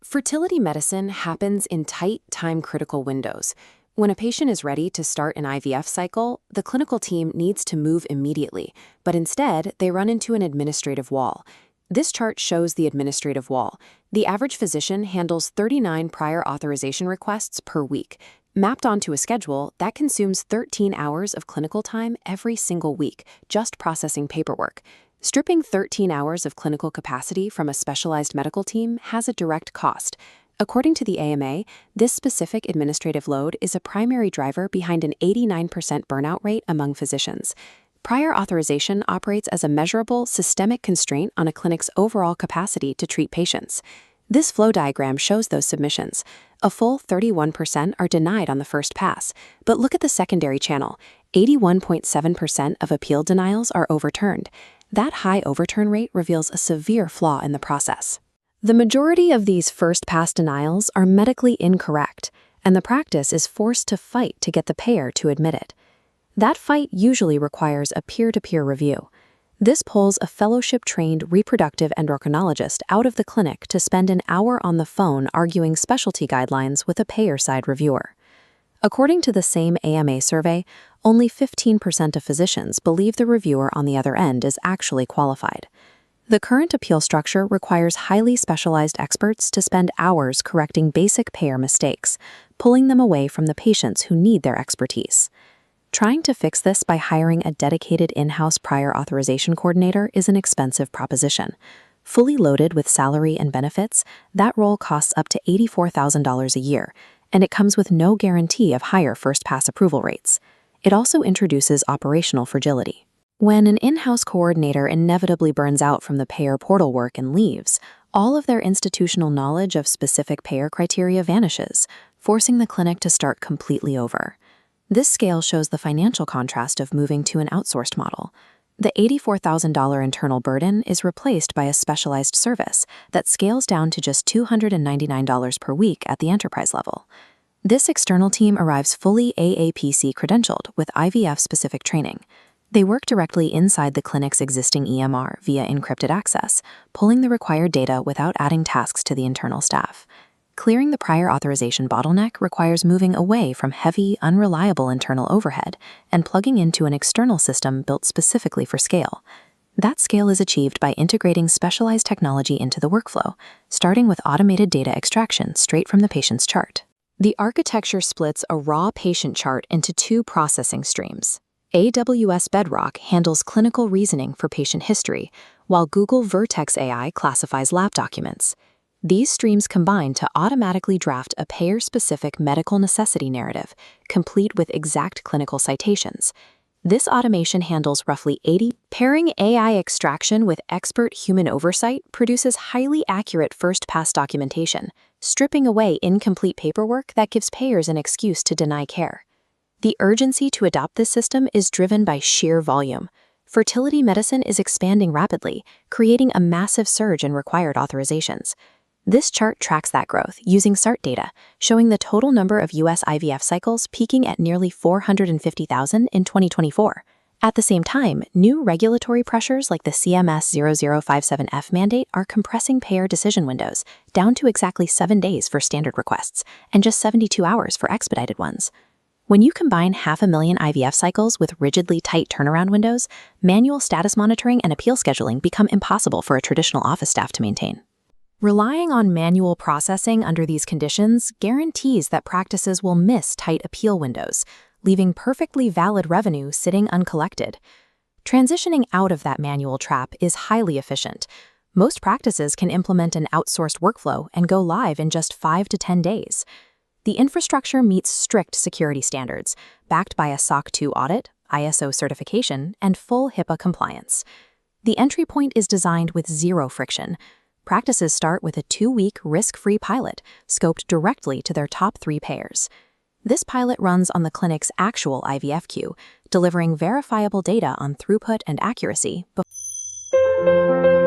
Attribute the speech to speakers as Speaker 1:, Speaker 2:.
Speaker 1: Fertility medicine happens in tight, time-critical windows. When a patient is ready to start an IVF cycle, the clinical team needs to move immediately, but instead, they run into an administrative wall. This chart shows the administrative wall. The average physician handles 39 prior authorization requests per week. Mapped onto a schedule, that consumes 13 hours of clinical time every single week, just processing paperwork. Stripping 13 hours of clinical capacity from a specialized medical team has a direct cost. According to the AMA, this specific administrative load is a primary driver behind an 89% burnout rate among physicians. Prior authorization operates as a measurable, systemic constraint on a clinic's overall capacity to treat patients. This flow diagram shows those submissions. A full 31% are denied on the first pass, but look at the secondary channel. 81.7% of appeal denials are overturned. That high overturn rate reveals a severe flaw in the process. The majority of these first-pass denials are medically incorrect, and the practice is forced to fight to get the payer to admit it. That fight usually requires a peer-to-peer review. This pulls a fellowship-trained reproductive endocrinologist out of the clinic to spend an hour on the phone arguing specialty guidelines with a payer-side reviewer. According to the same AMA survey, only 15% of physicians believe the reviewer on the other end is actually qualified. The current appeal structure requires highly specialized experts to spend hours correcting basic payer mistakes, pulling them away from the patients who need their expertise. Trying to fix this by hiring a dedicated in-house prior authorization coordinator is an expensive proposition. Fully loaded with salary and benefits, that role costs up to $84,000 a year, and it comes with no guarantee of higher first-pass approval rates. It also introduces operational fragility. When an in-house coordinator inevitably burns out from the payer portal work and leaves, all of their institutional knowledge of specific payer criteria vanishes, forcing the clinic to start completely over. This scale shows the financial contrast of moving to an outsourced model. The $84,000 internal burden is replaced by a specialized service that scales down to just $299 per week at the enterprise level. This external team arrives fully AAPC-credentialed with IVF-specific training. They work directly inside the clinic's existing EMR via encrypted access, pulling the required data without adding tasks to the internal staff. Clearing the prior authorization bottleneck requires moving away from heavy, unreliable internal overhead and plugging into an external system built specifically for scale. That scale is achieved by integrating specialized technology into the workflow, starting with automated data extraction straight from the patient's chart. The architecture splits a raw patient chart into two processing streams. AWS Bedrock handles clinical reasoning for patient history, while Google Vertex AI classifies lab documents. These streams combine to automatically draft a payer-specific medical necessity narrative, complete with exact clinical citations. This automation handles roughly 80. Pairing AI extraction with expert human oversight produces highly accurate first-pass documentation, stripping away incomplete paperwork that gives payers an excuse to deny care. The urgency to adopt this system is driven by sheer volume. Fertility medicine is expanding rapidly, creating a massive surge in required authorizations. This chart tracks that growth using SART data, showing the total number of U.S. IVF cycles peaking at nearly 450,000 in 2024. At the same time, new regulatory pressures like the CMS 0057F mandate are compressing payer decision windows, down to exactly 7 days for standard requests, and just 72 hours for expedited ones. When you combine 500,000 IVF cycles with rigidly tight turnaround windows, manual status monitoring and appeal scheduling become impossible for a traditional office staff to maintain. Relying on manual processing under these conditions guarantees that practices will miss tight appeal windows, leaving perfectly valid revenue sitting uncollected. Transitioning out of that manual trap is highly efficient. Most practices can implement an outsourced workflow and go live in just 5 to 10 days. The infrastructure meets strict security standards, backed by a SOC 2 audit, ISO certification, and full HIPAA compliance. The entry point is designed with zero friction. Practices start with a 2-week risk-free pilot, scoped directly to their top 3 payers. This pilot runs on the clinic's actual IVF queue, delivering verifiable data on throughput and accuracy before